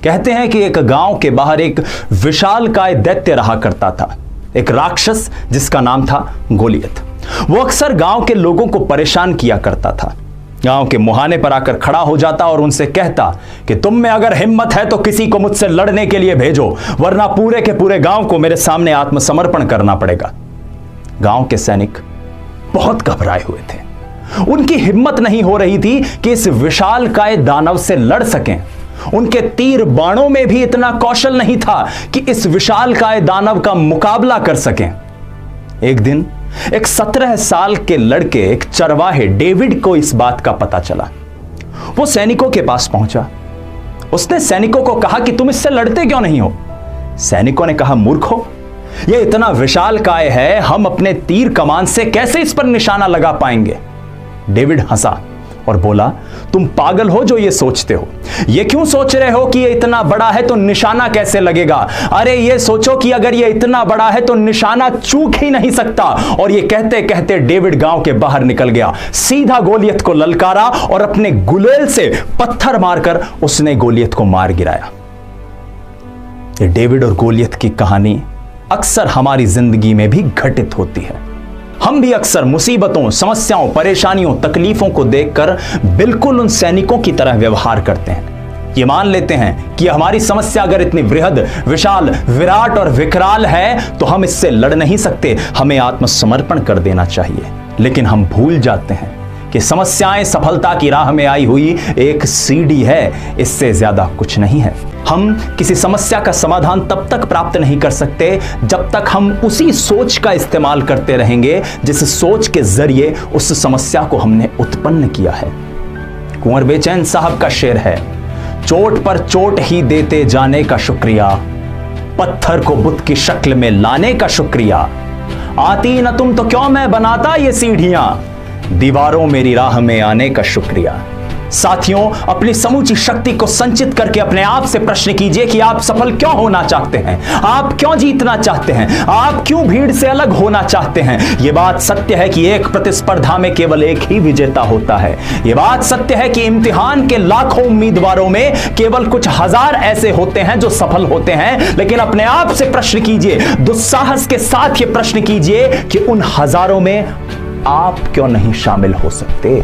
कहते हैं कि एक गांव के बाहर एक विशालकाय दैत्य रहा करता था, एक राक्षस जिसका नाम था गोलियत। वो अक्सर गांव के लोगों को परेशान किया करता था। गांव के मुहाने पर आकर खड़ा हो जाता और उनसे कहता कि तुम में अगर हिम्मत है तो किसी को मुझसे लड़ने के लिए भेजो, वरना पूरे के पूरे गांव को मेरे सामने आत्मसमर्पण करना पड़ेगा। गांव के सैनिक बहुत घबराए हुए थे। उनकी हिम्मत नहीं हो रही थी कि इस विशालकाय दानव से लड़ सकें। उनके तीर बाणों में भी इतना कौशल नहीं था कि इस विशालकाय दानव का मुकाबला कर सकें। एक दिन एक 17 साल के लड़के, एक चरवाहे डेविड को इस बात का पता चला। वो सैनिकों के पास पहुंचा। उसने सैनिकों को कहा कि तुम इससे लड़ते क्यों नहीं हो? सैनिकों ने कहा, मूर्खो, ये इतना विशालकाय है, हम अपने तीर कमान से कैसे इस पर निशाना लगा पाएंगे? डेविड हंसा और बोला, तुम पागल हो जो ये सोचते हो। ये क्यों सोच रहे हो कि ये इतना बड़ा है तो निशाना कैसे लगेगा? अरे ये सोचो कि अगर ये इतना बड़ा है तो निशाना चूक ही नहीं सकता। और ये कहते कहते डेविड गांव के बाहर निकल गया, सीधा गोलियत को ललकारा और अपने गुलेल से पत्थर मारकर उसने गोलियत को मार गिराया। ये डेविड और गोलियत की कहानी अक्सर हमारी जिंदगी में भी घटित होती है। हम भी अक्सर मुसीबतों, समस्याओं, परेशानियों, तकलीफों को देखकर बिल्कुल उन सैनिकों की तरह व्यवहार करते हैं। ये मान लेते हैं कि हमारी समस्या अगर इतनी बृहद, विशाल, विराट और विकराल है तो हम इससे लड़ नहीं सकते, हमें आत्मसमर्पण कर देना चाहिए। लेकिन हम भूल जाते हैं कि समस्याएं सफलता की राह में आई हुई एक सीढ़ी है, इससे ज्यादा कुछ नहीं है। हम किसी समस्या का समाधान तब तक प्राप्त नहीं कर सकते जब तक हम उसी सोच का इस्तेमाल करते रहेंगे जिस सोच के जरिए उस समस्या को हमने उत्पन्न किया है। कुंवर बेचैन साहब का शेर है, चोट पर चोट ही देते जाने का शुक्रिया, पत्थर को बुत की शक्ल में लाने का शुक्रिया, आती न तुम तो क्यों मैं बनाता ये सीढ़ियां, दीवारों मेरी राह में आने का शुक्रिया। साथियों, अपनी समूची शक्ति को संचित करके अपने आप से प्रश्न कीजिए कि आप सफल क्यों होना चाहते हैं? आप क्यों जीतना चाहते हैं? आप क्यों भीड़ से अलग होना चाहते हैं? यह बात सत्य है कि एक प्रतिस्पर्धा में केवल एक ही विजेता होता है। यह बात सत्य है कि इम्तिहान के लाखों उम्मीदवारों में केवल कुछ हजार ऐसे होते हैं जो सफल होते हैं। लेकिन अपने आप से प्रश्न कीजिए, दुस्साहस के साथ यह प्रश्न कीजिए कि उन हजारों में आप क्यों नहीं शामिल हो सकते?